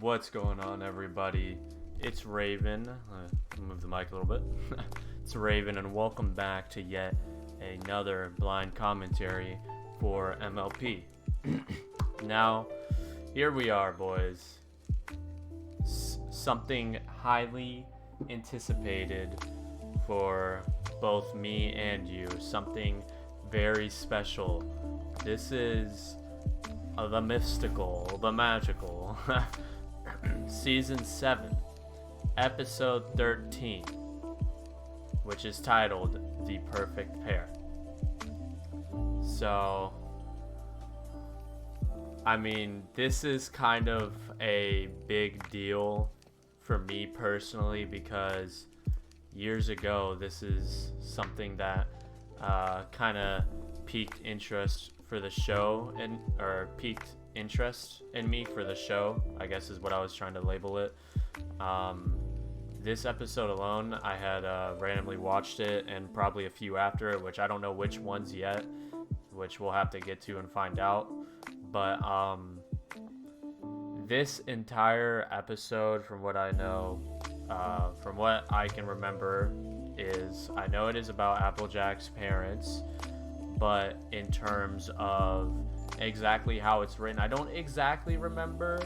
What's going on, everybody? It's Raven. Move the mic a little bit. It's Raven, and welcome back to yet another blind commentary for MLP. Now, here we are, boys. Something highly anticipated for both me and you. Something very special. This is the mystical, the magical. Season 7, Episode 13, which is titled The Perfect Pair. So, I mean, this is kind of a big deal for me personally because years ago, this is something that kind of piqued interest for the show, or piqued interest in me for the show, I guess is what I was trying to label it. This episode alone, I had randomly watched it, and probably a few after it, which I don't know which ones yet, which we'll have to get to and find out. But this entire episode, from what I know, from what I can remember, I know it is about Applejack's parents, but in terms of exactly how it's written, I don't exactly remember.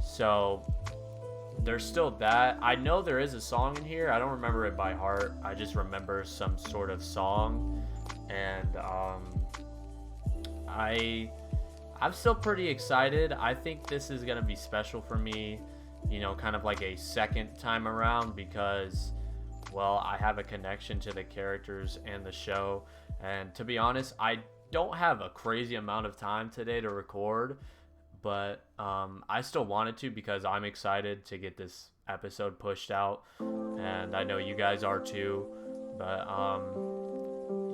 So there's still that. I know there is a song in here. I don't remember it by heart. I just remember some sort of song, and I'm still pretty excited. I think this is gonna be special for me, kind of like a second time around, because well, I have a connection to the characters and the show. And to be honest, I don't have a crazy amount of time today to record, but I still wanted to because I'm excited to get this episode pushed out, and I know you guys are too. But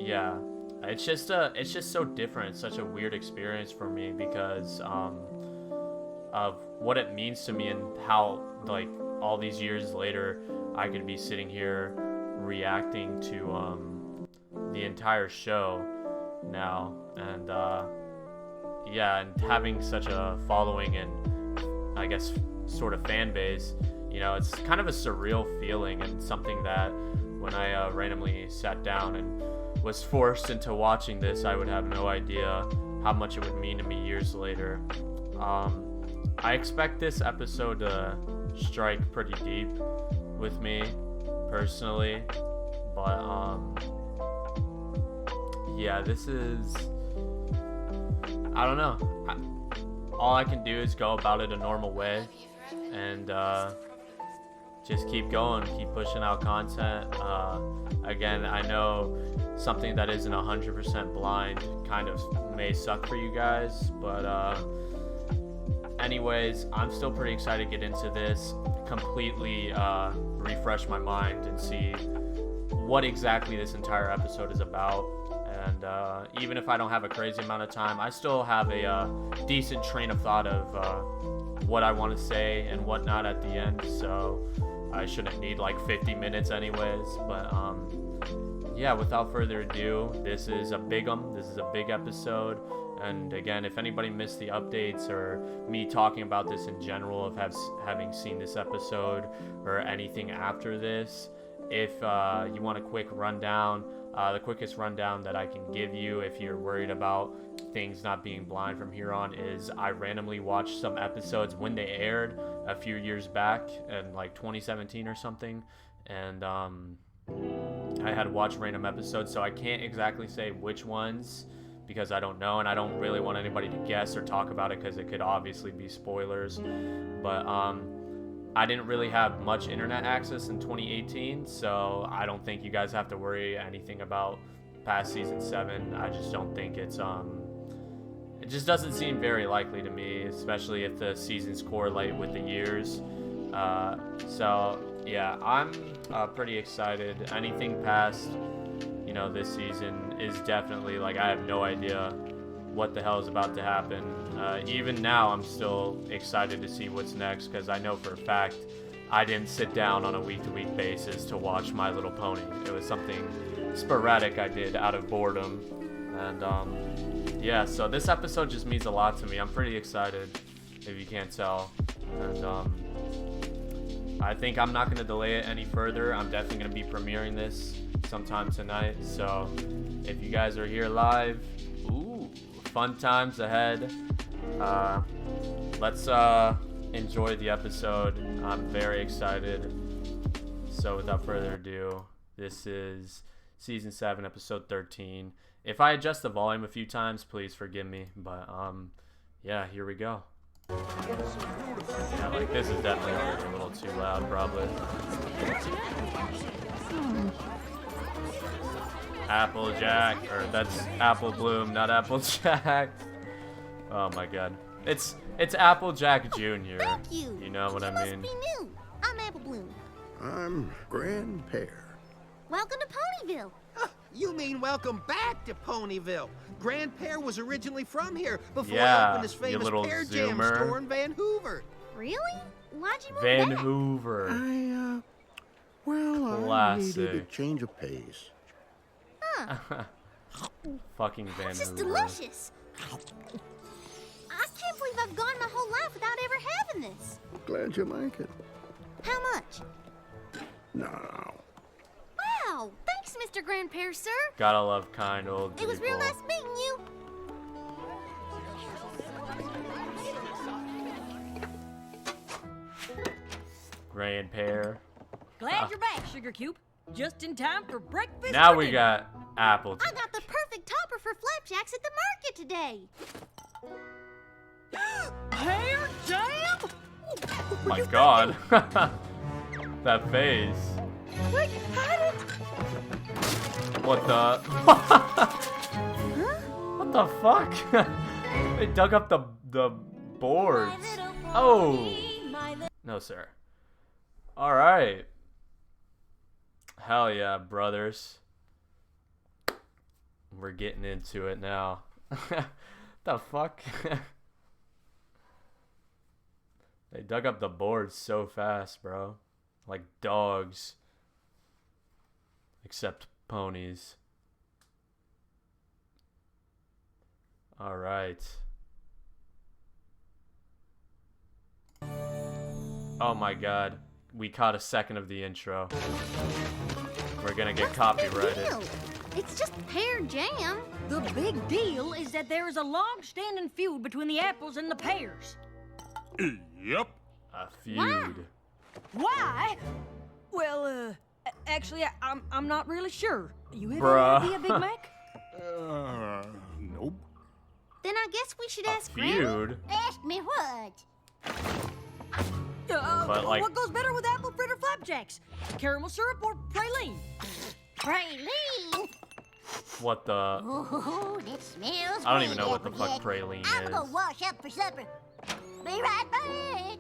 yeah, it's just so different. It's such a weird experience for me because of what it means to me, and how, like, all these years later I could be sitting here reacting to the entire show now, and and having such a following and I guess sort of fan base. It's kind of a surreal feeling, and something that when I randomly sat down and was forced into watching this, I would have no idea how much it would mean to me years later. I expect this episode to strike pretty deep with me personally, but this is, I don't know. All I can do is go about it a normal way, and just keep going, keep pushing out content. Again, I know something that isn't 100% blind kind of may suck for you guys, but anyways, I'm still pretty excited to get into this, completely refresh my mind and see what exactly this entire episode is about. And even if I don't have a crazy amount of time, I still have a decent train of thought of what I want to say and whatnot at the end, so I shouldn't need like 50 minutes anyways. But without further ado, this is a big episode. And again, if anybody missed the updates or me talking about this in general, of having seen this episode or anything after this, if you want a quick rundown, the quickest rundown that I can give you if you're worried about things not being blind from here on is I randomly watched some episodes when they aired a few years back in like 2017 or something, and I had watched random episodes, so I can't exactly say which ones because I don't know, and I don't really want anybody to guess or talk about it because it could obviously be spoilers. But I didn't really have much internet access in 2018, so I don't think you guys have to worry anything about past season 7. I just don't think it just doesn't seem very likely to me, especially if the seasons correlate with the years. So yeah, I'm pretty excited. Anything past, this season is definitely, like, I have no idea what the hell is about to happen. Even now, I'm still excited to see what's next, because I know for a fact I didn't sit down on a week-to-week basis to watch My Little Pony. It was something sporadic I did out of boredom. And so this episode just means a lot to me. I'm pretty excited, if you can't tell. And I think I'm not going to delay it any further. I'm definitely going to be premiering this sometime tonight. So if you guys are here live, ooh, fun times ahead. Let's enjoy the episode. I'm very excited. So without further ado, this is season 7, episode 13. If I adjust the volume a few times, please forgive me. But yeah, here we go. Yeah, like this is definitely already a little too loud, probably. Applejack, or that's Apple Bloom, not Applejack. Oh my God, it's Applejack Jr. Thank you. You know what I mean? Must be new. I'm Apple Bloom. I'm Grand Pear. Welcome to Ponyville. You mean welcome back to Ponyville? Grand Pear was originally from here before he Yeah, opened his you famous little Pear Jam zoomer. store in Vancouver. Really? Why'd you move Van back? Hoover. I needed a Classic. change of pace. Fucking Van This is Hoover. delicious. I can't believe I've gone my whole life without ever having this. Glad you like it. How much? No. Wow. Thanks, Mr. Grand Pear, sir. Gotta love kind old It was real people. nice meeting you. Grand Pear. Glad you're back, Sugar Cube. Just in time for breakfast. Now for we dinner. got Applejack. I got the perfect topper for flapjacks at the market today. Pear jam? My God. That face. Wait, how did... What the? What the fuck? They dug up the boards. Oh. No, sir. All right. Hell yeah, brothers. We're getting into it now. The fuck? They dug up the boards so fast, bro. Like dogs. Except ponies. All right. Oh my God. We caught a second of the intro. We're gonna get What's the big copyrighted. deal? It's just pear jam. The big deal is that there is a long-standing feud between the apples and the pears. Yep. A feud. Why? Well, actually, I'm not really sure. You have Bruh. any idea, Big Mac? Nope. Then I guess we should A ask Grandma. feud? Ask me what? But, like- What goes better with apple fritter flapjacks? Caramel syrup or praline? Praline. What the? Oh, that smells I don't even great, know what the fuck Applejack. praline I'm gonna is. wash up for supper. Be right back.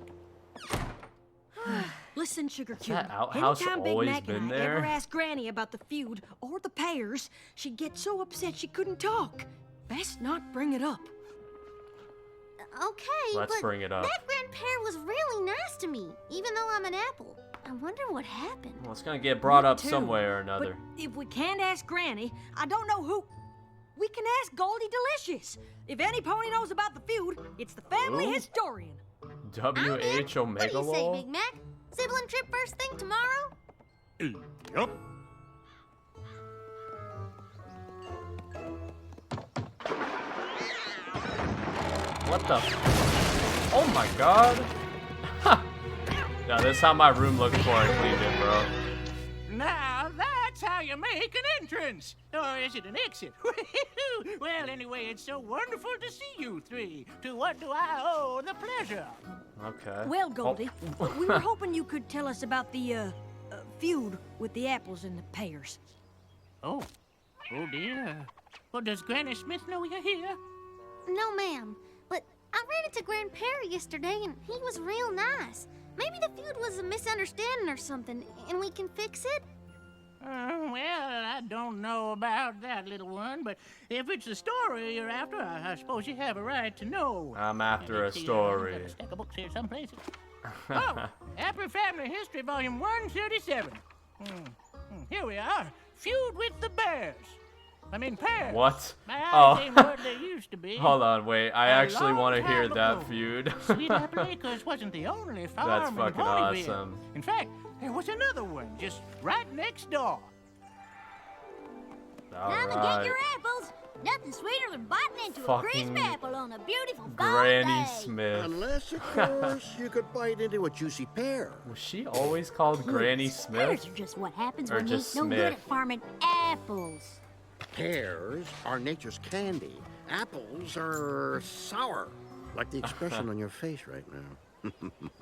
Listen, Sugar Cube. that outhouse Anytime Big always Mac been and I there? ever asked Granny about the feud or the pears, she'd get so upset she couldn't talk. Best not bring it up. Okay, Let's but bring it up. that Grand Pear was really nice to me, even though I'm an apple. I wonder what happened. Well, it's gonna get brought Me up too. some way or another. But if we can't ask Granny, I don't know who. We can ask Goldie Delicious. If any pony knows about the feud, it's the family Who? historian. I'm in. W.H. What do you say, Omega Big Mac? Sibling trip first thing tomorrow? Yep. What the? Oh my God! Ha! Now this is how my room looked before I cleaned it, bro. Now that's how you make an entrance. Or is it an exit? Well, anyway, it's so wonderful to see you three. To what do I owe the pleasure? Okay. Well, Goldie, Oh. we were hoping you could tell us about the feud with the apples and the pears. Oh dear. Well, does Granny Smith know you're here? No, ma'am. But I ran into Grand Pear yesterday, and he was real nice. Maybe the feud was a misunderstanding or something, and we can fix it? Well, I don't know about that, little one, but if it's a story you're after, I suppose you have a right to know. I'm after a Let's see, I've story. got a stack of books here someplace. Oh, Apple Family History, Volume 137. Here we are. Feud with the Bears. I mean pears. What? My eyes Oh. ain't what they used to be. Hold on, wait. I A actually long want to time hear ago. that feud. Sweet Apple Acres wasn't the only farm That's in fucking Ponyville. awesome. In fact, there was another one just right next door. Come and get Alright. your apples. Nothing sweeter than biting into a Fucking crisp apple on a beautiful fall Granny day. Smith. Unless, of course, you could bite into a juicy pear. Was she always called Granny Pears Smith? are just what happens Or when you just ain't no good Smith? at farming apples. Pears are nature's candy. Apples are sour, like the expression on your face right now.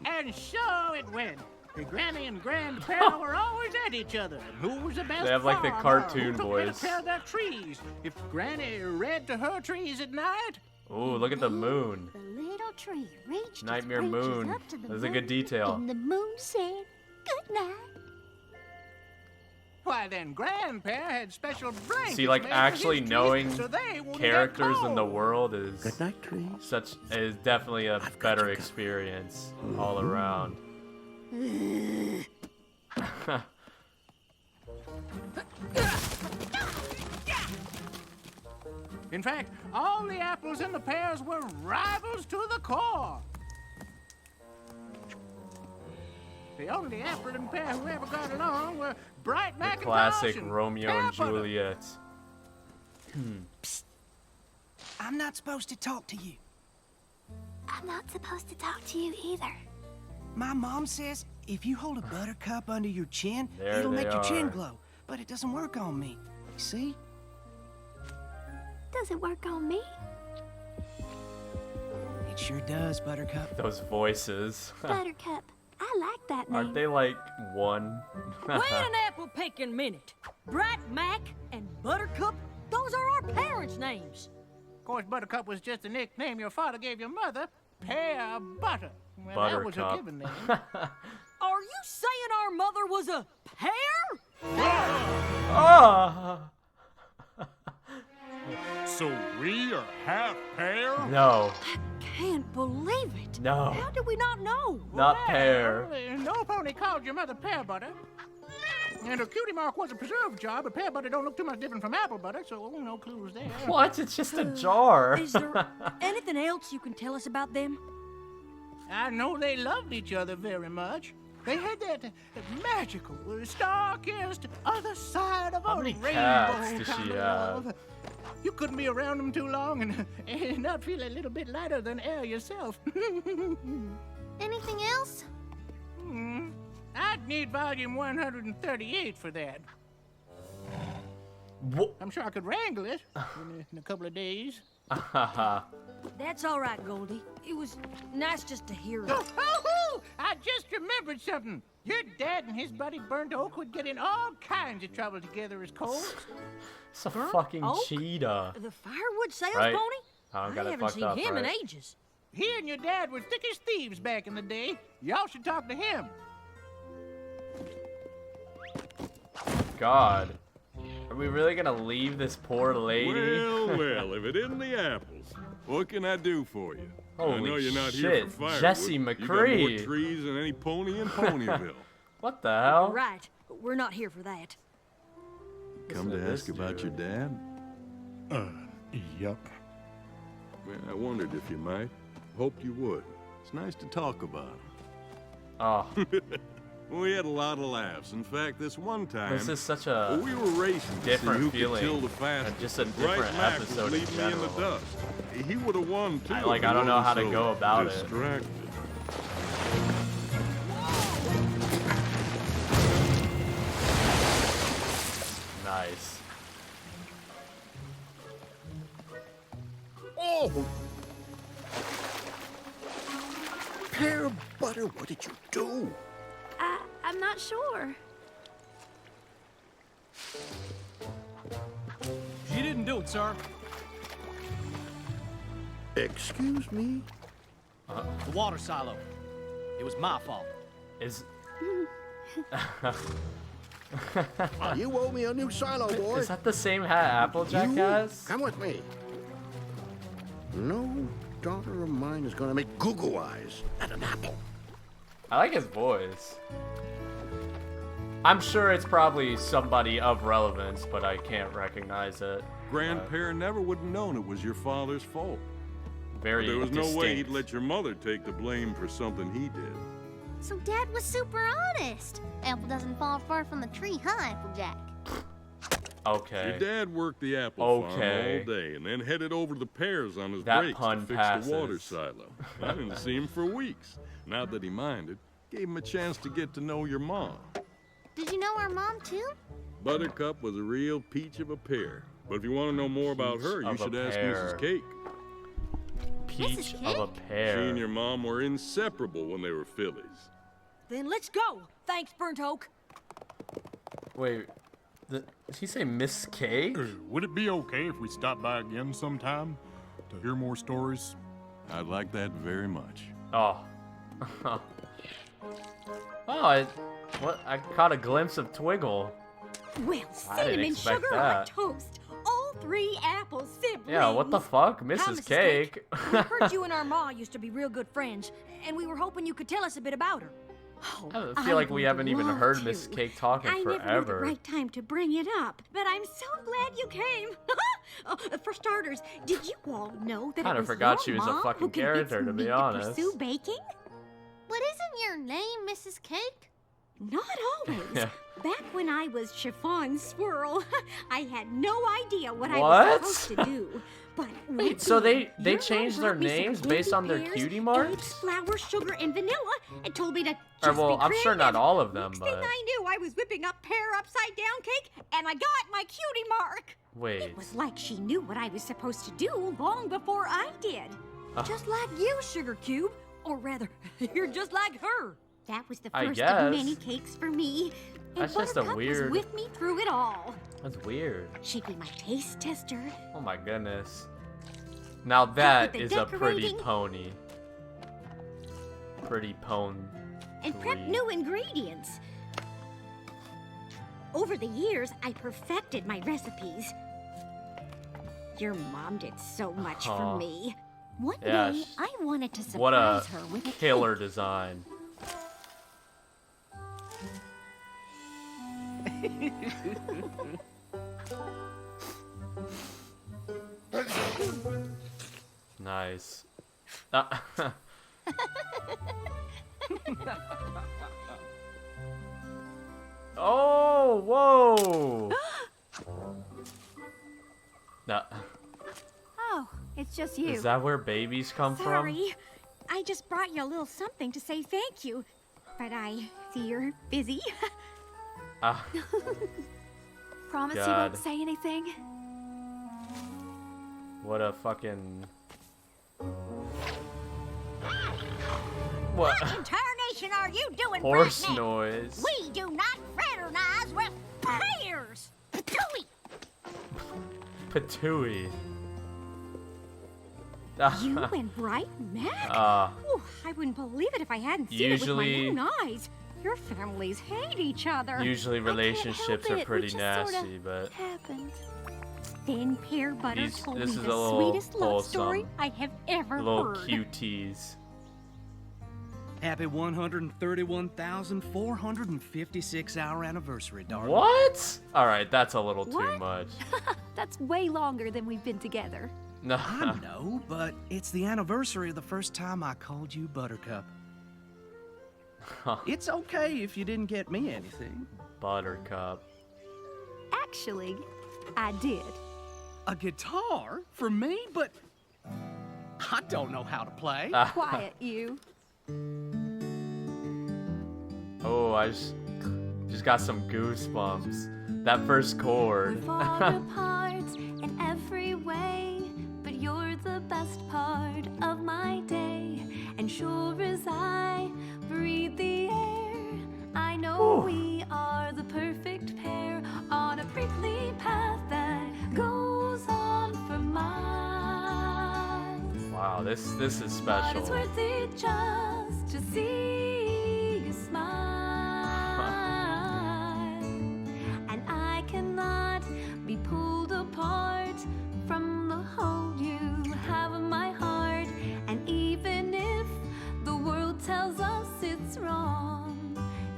And so it went. The Granny and Grandpa were always at each other. Who was the best They have, like, the farmer? cartoon Who took voice. better care of their trees? If Granny read to her trees at night, Ooh, look at the moon. The little tree reached Nightmare its branches moon. up to the That's a moon, good detail. And the moon said, "Good night." why then Grandpa had special blankets. See, like, made for actually his trees knowing so they wouldn't get characters in the cold. world is Good night, trees. is definitely a got better you covered. experience all around. In fact, all the apples and the pears were rivals to the core. The only apple and pear who ever got along were Bright The Macintosh classic and Romeo and Pear Butter. Juliet. I'm not supposed to talk to you. I'm not supposed to talk to you either. My mom says if you hold a buttercup under your chin, There it'll they make your chin are. glow. But it doesn't work on me. See? Does it work on me? It sure does, Buttercup. Those voices. Buttercup. I like that name. Aren't they like one? Wait an apple picking minute. Bright Mac and Buttercup, those are our parents' names. Of course, Buttercup was just a nickname your father gave your mother. Pear Butter. Well, that was a Buttercup. given name. Are you saying our mother was a pear? Oh! So we are half pear? No, Can't believe it. no, How did we not know? not Well, pear. No pony called your mother Pear Butter. And her cutie mark was a preserved jar, but pear butter don't look too much different from apple butter, so no clues there. What? It's just a jar. Is there anything else you can tell us about them? I know they loved each other very much. They had that magical, star-kissed other side of How a many rainbow cats does kind she of have? love. You couldn't be around them too long and not feel a little bit lighter than air yourself. Anything else? I'd need volume 138 for that. Wha- I'm sure I could wrangle it in a couple of days. That's all right, Goldie. It was nice just to hear it. Oh, I just remembered something. Your dad and his buddy Burnt Oak would get in all kinds of trouble together as colts. It's a Burnt fucking oak? cheetah. The firewood sales Right. pony? I don't got it haven't fucked seen up, him in right? ages. He and your dad were thick as thieves back in the day. Y'all should talk to him. God. Are we really gonna leave this poor lady? Well, if it isn't the apples, what can I do for you? I Holy know you're not shit, here for firewood. Jesse You got McCree. more trees than any pony in Ponyville. What the hell? Right. We're not here for that. Come to to this ask about dude. your dad? Yep. Well, I wondered if you might. Hoped you would. It's nice to talk about him. Oh, We had a lot of laughs. In fact, this one time, this is such a we were racing to different see who could feeling kill the fastest. and just a and Bright different Mac was episode in leaving me in the general. dust. He would have won too. I if don't he know how to wasn't go so about it. distracted. nice. Oh! Pear Butter, what did you do? I'm not sure. You didn't do it, sir. Excuse me? The water silo. It was my fault. Is You owe me a new silo, boy. is that the same hat Applejack You has? come with me. No daughter of mine is gonna make goo-goo eyes at an apple. I like his voice. I'm sure it's probably somebody of relevance, but I can't recognize it. grandparent never would have known it was your father's fault. Very There was no way he'd distinct. let your mother take the blame for something he did. So Dad was super honest. Apple doesn't fall far from the tree, huh, Applejack? Okay. Your dad worked the apple farm Okay. all day and then headed over to the pears on his That breaks pun to fix passes. the water silo. I didn't see him for weeks. Not that he minded. Gave him a chance to get to know your mom. Did you know our mom, too? Buttercup was a real peach of a pear. But if you want to know more about her, you of a should ask pear. Mrs. Cake. Peach Mrs. of a Cake? pear. She and your mom were inseparable when they were fillies. Then let's go. Thanks, Burnt Oak. Wait, did he say Miss K? Would it be okay if we stopped by again sometime to hear more stories? I'd like that very much. Oh. Oh, I caught a glimpse of Twiggle. Well, I didn't cinnamon expect sugar on that. toast. All 3 apple siblings. Yeah, what the fuck? Hi, Mrs. Mrs. Cake. We heard you and our ma used to be real good friends, and we were hoping you could tell us a bit about her. Oh, I feel like we would haven't even love heard to. Miss Cake talking I never knew the forever. right time to bring it up, but I'm so glad you came. Oh, for starters, did you all know that Kinda it was forgot your she was a mom fucking who convinced character, to be me honest. pursue baking? But isn't your name Mrs. Cake? Not always. Yeah. Back when I was Chiffon Swirl, I had no idea what I What? was supposed to do. But Wait, with so me, they your changed mom their brought me some names candy based on their pears, cutie eggs, marks? flour, sugar, and vanilla, and told me to just Or, well, be I'm sure not creative. all of them, Next thing but I knew, I was whipping up pear upside down cake, and I got my cutie mark. wait. It was like she knew what I was supposed to do long before I did. Just like you, Sugar Cube. Or rather, you're just like her. That was the I first guess. of many cakes for me. And That's just a Buttercup weird- was with me through it all. That's weird. She'd be my taste tester. Oh my goodness. Now that with the is a pretty decorating. pony. Pretty pone. And prep Three. new ingredients. Over the years, I perfected my recipes. Your mom did so much Huh. for me. One Yeah, day, I wanted to What a surprise her with a killer cake. design. Nice. Oh, whoa! Nah, Oh, it's just you. is that where babies come from? Sorry. I just brought you a little something to say thank you. But I see you're busy. Ah, Promise you God. won't say anything? what a fucking... What? What in tarnation are you doing, Horse Bratnet? noise. We do not fraternize with pears. Patooey. Patooey. You and Bright met? Ah, Oh, I wouldn't believe it if I hadn't seen Usually- it with my own eyes. Your families hate each other. usually relationships are it, we pretty just sorta- nasty, but Happened. Then Pear Butter These- told this me is the a little sweetest love story wholesome. I have ever little heard. cuties. Happy 131,456 hour anniversary, darling. What? All right, that's a little too What? much. That's way longer than we've been together. No, I know, but it's the anniversary of the first time I called you Buttercup. It's okay if you didn't get me anything. Buttercup. Actually, I did. A guitar for me, but I don't know how to play. Quiet, you. Oh, I just got some goosebumps. That first chord. We're far apart in every way, but you're the best part of my day. And sure as I breathe the air, I know we are the perfect pair on a prickly path that goes on for miles. Wow, this is But it's special. worth it just to see you smile. And I cannot be pulled apart from the hold you have in my heart. And even if the world tells us it's wrong,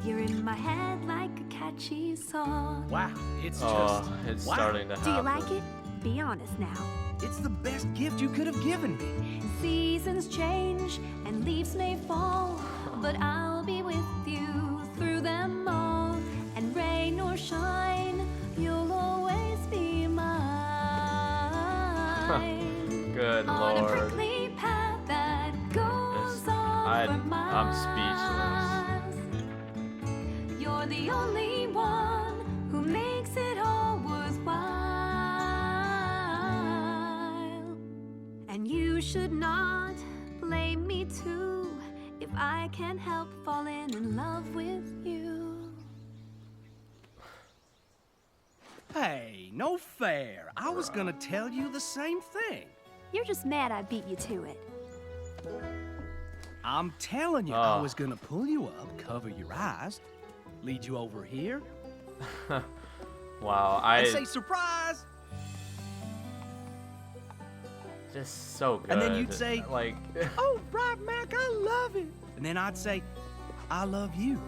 you're in my head like a catchy song. Wow, it's Oh, just it's wow. starting to Do you happen. like it? Be honest now. It's the best gift you could have given me. Seasons change and leaves may fall, but I'll be with you through them all. And rain or shine, you'll always be mine. Good On a lord. prickly path that goes on for miles. I'm speechless. You're the only one who makes it all worthwhile. And you should not blame me too if I can't help falling in love with you. Hey, no fair. I was gonna tell you the same thing. You're just mad I beat you to it. I'm telling you, I was gonna pull you up, cover your eyes, lead you over here, Wow, and say surprise. just so good. And then you'd say, like, "Oh, Bright Mac, I love it." And then I'd say, "I love you."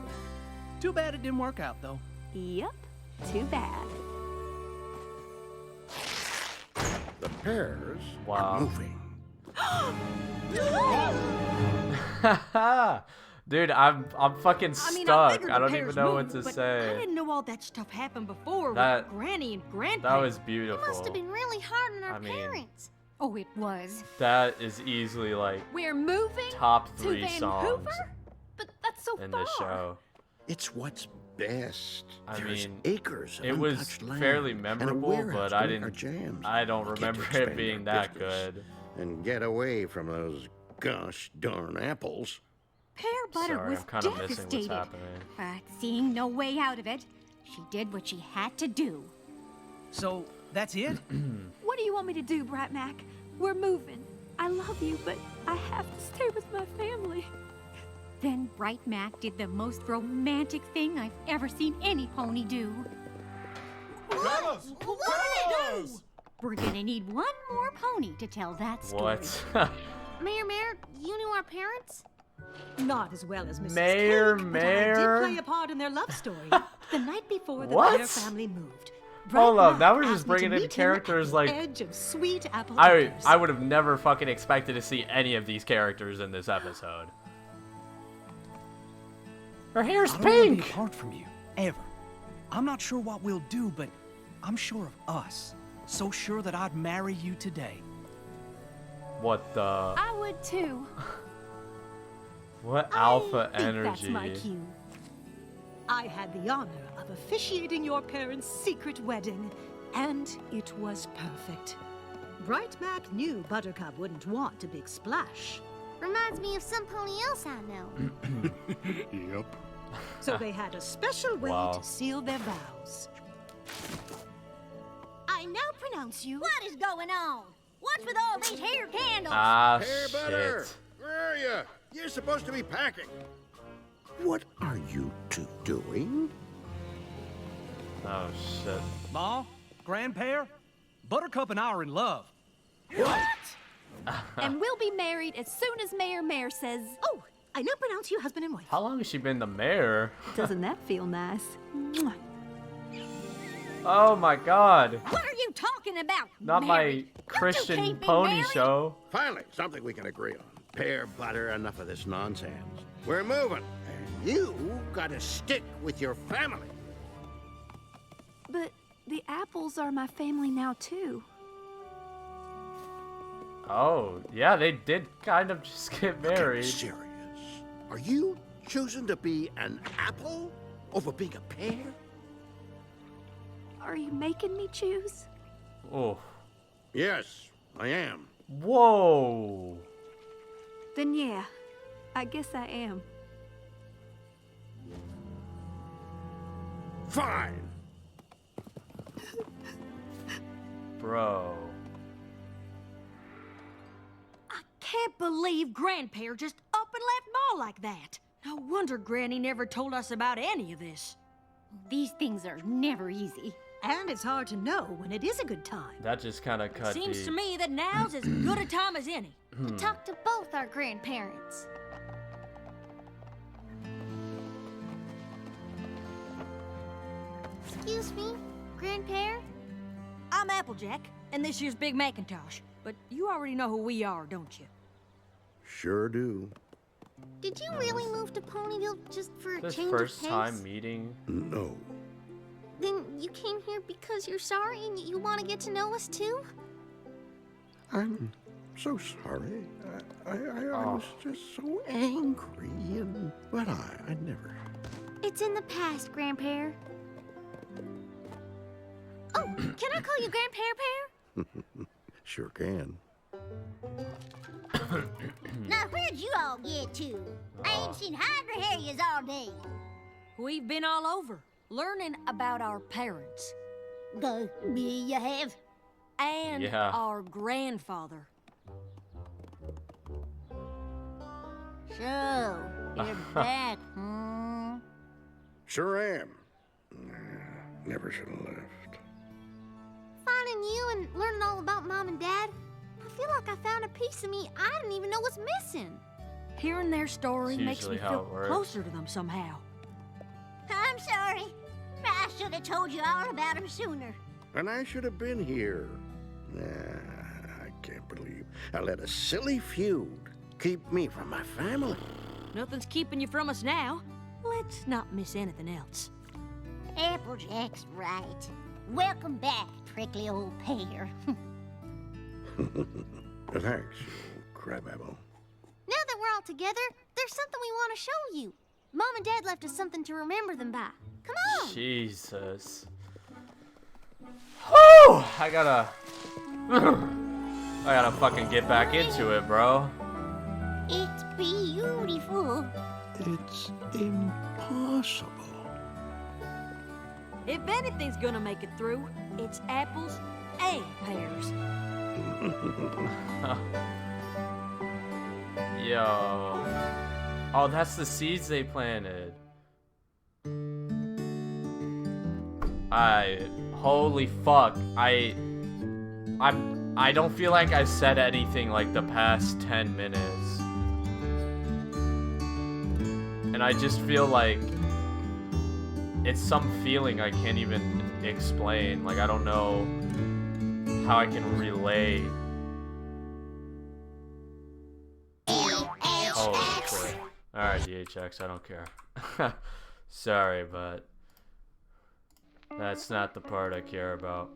Too bad it didn't work out, though. Yep, too bad. The pears Wow. are moving. dude, I'm fucking I mean, stuck. figured I the don't pears even know what moved, to but I say. didn't know all that stuff happened before That- with Granny and Grandpa. That was It beautiful. must have been really hard on our I mean- parents. Oh, it was. That is easily like We're moving top to 3 songs Vancouver? But that's so in far. this show. It's what's best. I There's mean, acres of It was untouched land fairly and a memorable, warehouse but I to make our didn't. jams. I don't We'll get to remember it expand being our that business good. and get away from those gosh darn apples. Pear butter Sorry, was I'm kind of missing what's devastated. happening. But seeing no way out of it, she did what she had to do. So that's it. What do you want me to do, Bright Mac? We're moving. I love you, but I have to stay with my family. Then Bright Mac did the most romantic thing I've ever seen any pony do. Fellas! What did it do? We're gonna need one more pony to tell that story. What? Mayor, you knew our parents? Not as well as Mrs. Mayor, Cake, but I did Mayor? play a part in their love story. The night before the What? Pear family moved. Hold Bright up, now Mac we're just asked me to bringing in meet him characters at the like- edge of sweet apple I acres. would have never fucking expected to see any of these characters in this episode. Her hair's I don't want to be pink. apart from you, ever. I'm not sure what we'll do, but I'm sure of us. So sure that I'd marry you today. What the? I would too. What alpha I think energy? That's my cue. I had the honor of officiating your parents' secret wedding, and it was perfect. Bright Mac knew Buttercup wouldn't want a big splash, Reminds me of some pony else I know. Yep. so they had a special way Wow. to seal their vows. I now pronounce you. What is going on? What's with all these hair candles? Ah, Pear butter! shit. Where are you? You're supposed to be packing. What are you two doing? Oh, shit. Ma, Grandpa, Buttercup and I are in love. And we'll be married as soon as Mayor says, Oh, I now pronounce you husband and wife. How long has she been the mayor? Doesn't that feel nice? Mwah. Oh my god. What are you talking about? Not Mary? my Christian can't be pony married. show. Finally, something we can agree on. Pear butter, enough of this nonsense. We're moving, and you gotta stick with your family. but the apples are my family now too. Oh, yeah, they did kind of just get married. Serious? Are you choosing to be an apple over being a pear? Are you making me choose? Oh. Yes, I am. Whoa. Then yeah, I guess I am. Fine. Bro. I can't believe Grandpa just up and left Ma like that. No wonder Granny never told us about any of this. These things are never easy. And it's hard to know when it is a good time. That just kind of cut Seems deep. to me that now's as good a time as any. To talk to both our grandparents. Excuse me, Grandpa? I'm Applejack, and this year's Big Macintosh. But you already know who we are, don't you? Sure do. Did you really move to Ponyville just for a This change first of pace? time meeting. No. Then you came here because you're sorry and you want to get to know us too? I'm so sorry. I was just so angry, but I never... It's in the past, Grandpa. Oh, can I call you Grandpa Pear? Sure can. Now, where'd you all get to? I ain't seen Hydra Harriers all day. We've been all over, learning about our parents. You have? And Yeah. our grandfather. So, you're back, hmm? Sure am. Never should have left. Finding you and learning all about Mom and Dad, I feel like I found a piece of me I didn't even know was missing. Hearing their story It's makes me usually how feel it works. closer to them somehow. I'm sorry. I should have told you all about him sooner. And I should have been here. I can't believe I let a silly feud keep me from my family. Nothing's keeping you from us now. Let's not miss anything else. Applejack's right. Welcome back, prickly old pear. Thanks, you crabapple. Now that we're all together, there's something we want to show you. Mom and Dad left us something to remember them by. Come on! Jesus. Whew! I gotta fucking get back into it, bro. It's beautiful. It's impossible. If anything's gonna make it through, it's apples and pears. Yo. Oh, that's the seeds they planted. Holy fuck. I don't feel like I've said anything like the past 10 minutes. And I just feel like it's some feeling I can't even explain. Like, I don't know how I can relay. Holy shit. Alright, DHX, I don't care. Sorry, but that's not the part I care about.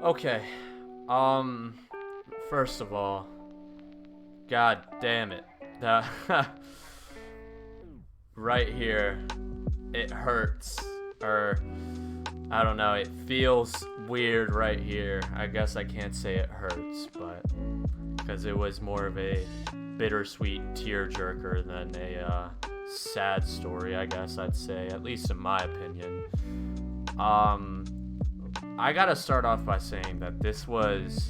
Okay. First of all, god damn it. Right here, it hurts. Or, I don't know, it feels weird right here. I guess I can't say it hurts, but because it was more of a bittersweet tearjerker than a sad story, I guess I'd say, at least in my opinion. I gotta start off by saying that this was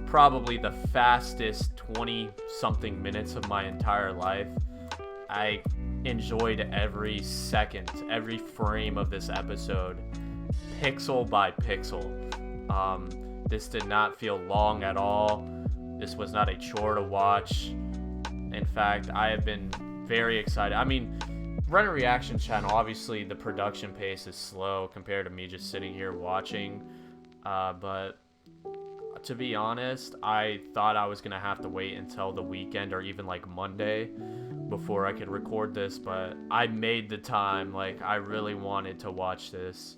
probably the fastest 20-something minutes of my entire life. I enjoyed every second, every frame of this episode, pixel by pixel. This did not feel long at all. This was not a chore to watch. In fact, I have been very excited. I mean, Run a Reaction channel, obviously the production pace is slow compared to me just sitting here watching. But to be honest, I thought I was going to have to wait until the weekend or even like Monday before I could record this. But I made the time. Like, I really wanted to watch this.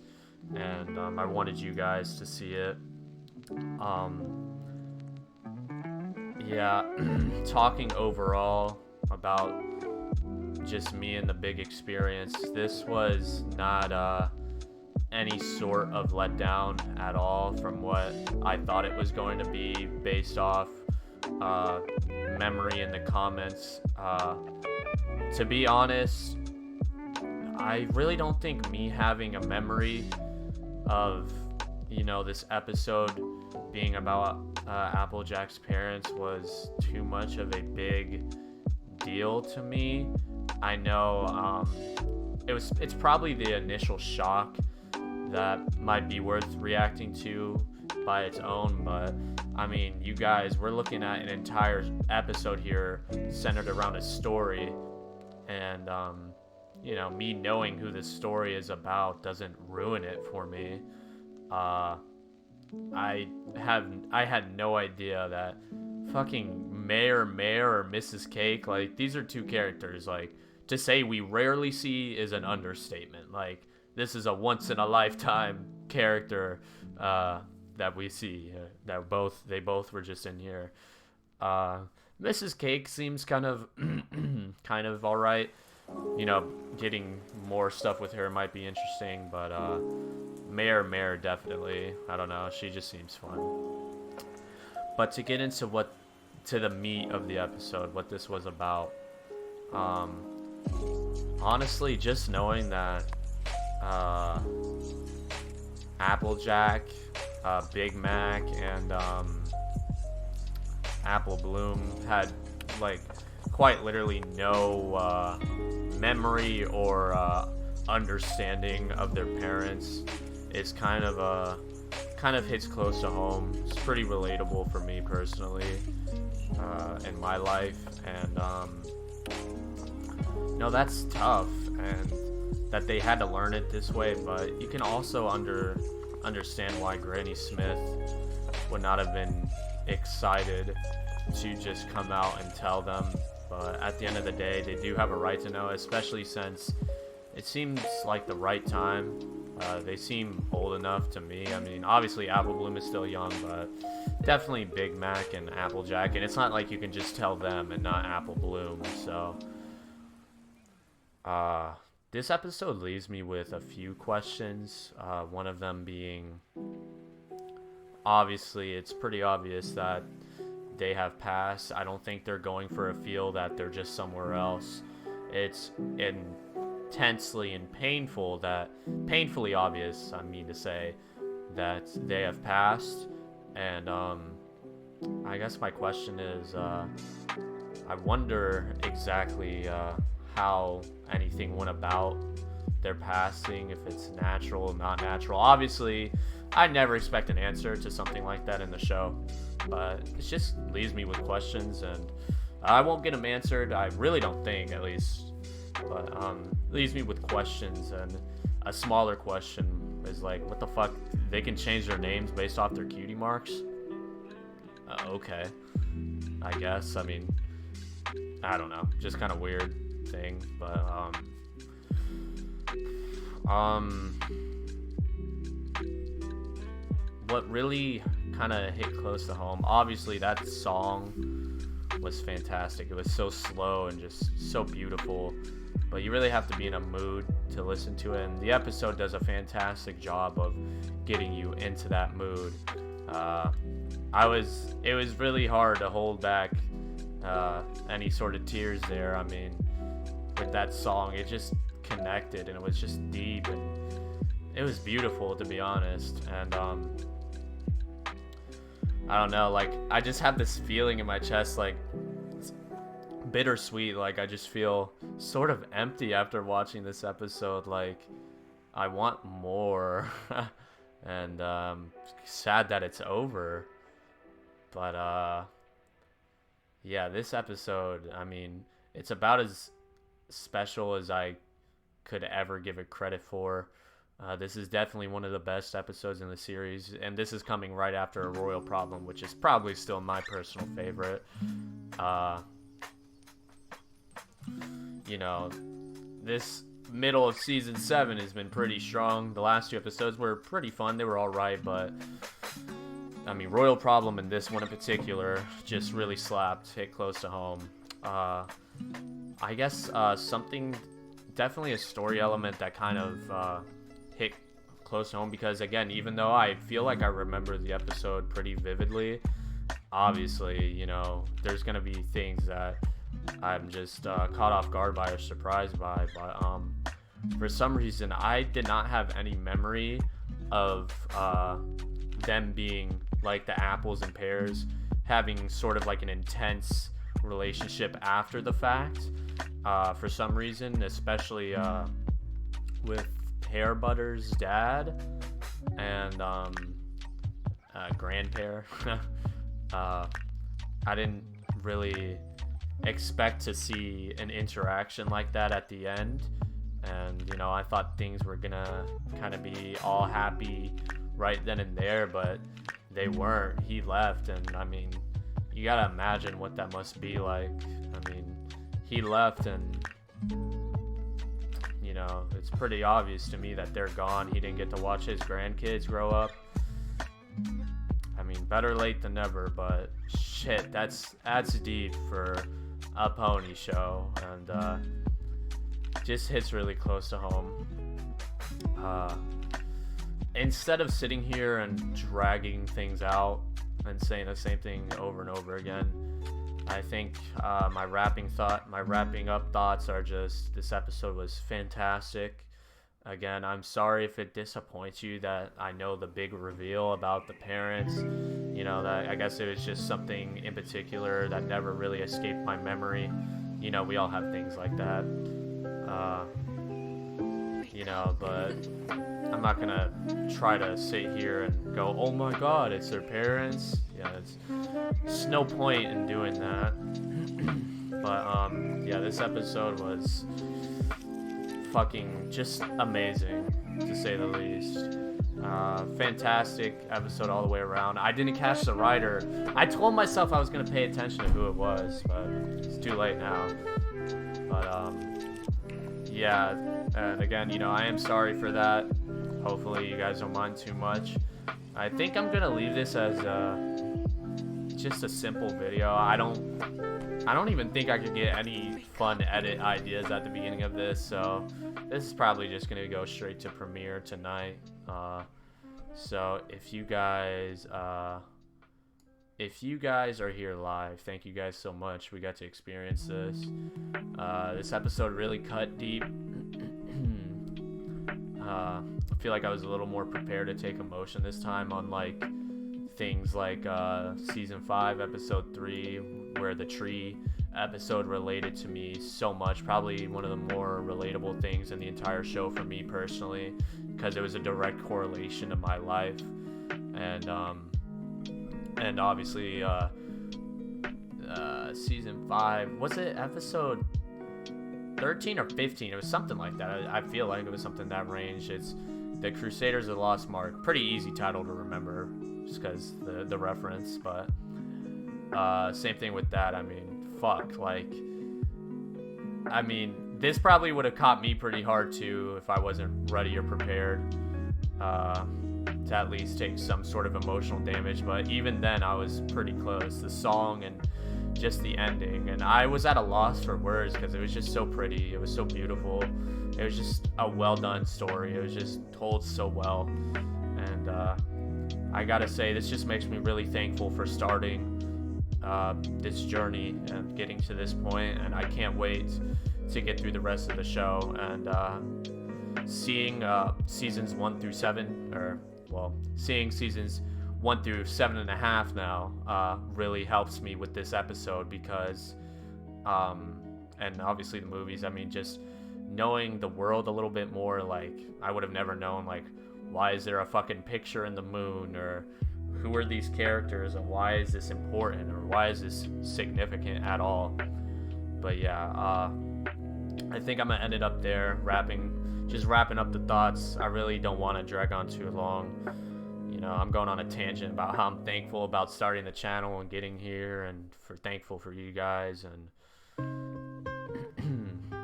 And I wanted you guys to see it. Yeah, talking overall about just me and the big experience, this was not any sort of letdown at all from what I thought it was going to be based off memory in the comments. To be honest, I really don't think me having a memory of, you know, this episode being about Applejack's parents was too much of a big deal to me. I know it's probably the initial shock that might be worth reacting to by its own, but I mean, you guys, we're looking at an entire episode here centered around a story, and you know, me knowing who this story is about doesn't ruin it for me. I had no idea that fucking Mayor or Mrs. Cake, like, these are two characters, like, to say we rarely see is an understatement. Like, this is a once in a lifetime character that we see, that they both were just in here. Mrs. Cake seems kind of all right. You know, getting more stuff with her might be interesting, but Mayor definitely, I don't know, she just seems fun. But to get into the meat of the episode, what this was about, honestly, just knowing that Applejack, Big Mac, and Apple Bloom had, like, quite literally no memory or understanding of their parents is kind of hits close to home. It's pretty relatable for me personally in my life, and you know, that's tough, and that they had to learn it this way. But you can also understand why Granny Smith would not have been excited to just come out and tell them. But at the end of the day, they do have a right to know, especially since it seems like the right time. They seem old enough to me. I mean, obviously Apple Bloom is still young, but definitely Big Mac and Applejack. And it's not like you can just tell them and not Apple Bloom. So this episode leaves me with a few questions. One of them being, obviously, it's pretty obvious that they have passed. I don't think they're going for a feel that they're just somewhere else. It's intensely and painfully obvious, I mean to say, that they have passed. And I guess my question is, I wonder exactly how anything went about their passing, if it's natural, not natural. Obviously, I never expect an answer to something like that in the show, but it just leaves me with questions, and I won't get them answered. I really don't think, at least, but leaves me with questions. And a smaller question is like, what the fuck? They can change their names based off their cutie marks? Okay, I guess. I mean, I don't know, just kind of weird thing. But what really kind of hit close to home, obviously that song was fantastic. It was so slow and just so beautiful, but you really have to be in a mood to listen to it, and the episode does a fantastic job of getting you into that mood. It was really hard to hold back any sort of tears there. I mean, with that song, it just connected, and it was just deep, and it was beautiful, to be honest. And I don't know, like, I just have this feeling in my chest, like, it's bittersweet. Like, I just feel sort of empty after watching this episode. Like, I want more. And sad that it's over. But yeah, this episode, I mean, it's about as special as I could ever give it credit for. This is definitely one of the best episodes in the series, and this is coming right after A Royal Problem, which is probably still my personal favorite. You know, this middle of season 7 has been pretty strong. The last 2 episodes were pretty fun. They were alright, but I mean, Royal Problem and this one in particular just really slapped, hit close to home. I guess something, definitely a story element that kind of hit close to home, because again, even though I feel like I remember the episode pretty vividly, obviously, you know, there's gonna be things that I'm just caught off guard by or surprised by. But for some reason, I did not have any memory of them being like the apples and pears, having sort of like an intense relationship after the fact. For some reason, especially with Pear Butter's dad and Grandpear. I didn't really expect to see an interaction like that at the end, And, you know, I thought things were gonna kind of be all happy right then and there, but they weren't. He left, and I mean, you gotta imagine what that must be like. I mean, he left, and you know, it's pretty obvious to me that they're gone. He didn't get to watch his grandkids grow up. I mean, better late than never, but shit, that's deep for a pony show, and just hits really close to home. Instead of sitting here and dragging things out and saying the same thing over and over again, I think my wrapping up thoughts are just, this episode was fantastic. Again, I'm sorry if it disappoints you that I know the big reveal about the parents. You know, that I guess it was just something in particular that never really escaped my memory. You know, we all have things like that. You know, but I'm not gonna try to sit here and go, oh my god, it's their parents. Yeah, it's no point in doing that. But yeah, this episode was fucking just amazing, to say the least. Fantastic episode all the way around. I didn't catch the writer. I told myself I was gonna pay attention to who it was, but it's too late now. But yeah, and again, you know, I am sorry for that. Hopefully you guys don't mind too much. I think I'm gonna leave this as just a simple video. I don't even think I could get any fun edit ideas at the beginning of this, so this is probably just gonna go straight to premiere tonight. So if you guys are here live, thank you guys so much. We got to experience this. This episode really cut deep. I feel like I was a little more prepared to take emotion this time, unlike things like season 5 episode 3, where the tree episode related to me so much. Probably one of the more relatable things in the entire show for me personally, because it was a direct correlation to my life. And obviously season 5, was it episode 13 or 15? It was something like that. I feel like it was something in that range. It's the Crusaders of the Lost Mark. Pretty easy title to remember just because the reference, but same thing with that. I mean, fuck, like, I mean, this probably would have caught me pretty hard too if I wasn't ready or prepared to at least take some sort of emotional damage, but even then I was pretty close. The song and just the ending, and I was at a loss for words because it was just so pretty, it was so beautiful, it was just a well done story, it was just told so well. And I gotta say, this just makes me really thankful for starting this journey and getting to this point, and I can't wait to get through the rest of the show and seeing seasons 1 through 7, or well, seeing seasons 1 through 7.5 now really helps me with this episode, because and obviously the movies, I mean, just knowing the world a little bit more. Like, I would have never known, like, why is there a fucking picture in the moon, or who are these characters, and why is this important, or why is this significant at all. But yeah, I think I'm gonna end it up there, just wrapping up the thoughts. I really don't want to drag on too long. You know, I'm going on a tangent about how I'm thankful about starting the channel and getting here, and thankful for you guys, and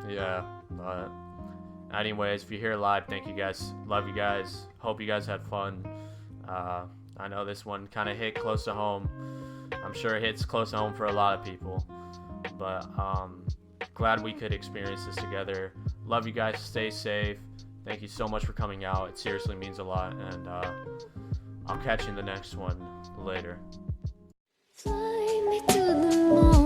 yeah. But anyways, if you're here live, thank you guys. Love you guys. Hope you guys had fun. I know this one kind of hit close to home. I'm sure it hits close to home for a lot of people. But glad we could experience this together. Love you guys. Stay safe. Thank you so much for coming out. It seriously means a lot. And I'll catch you in the next one later. Fly me to the moon.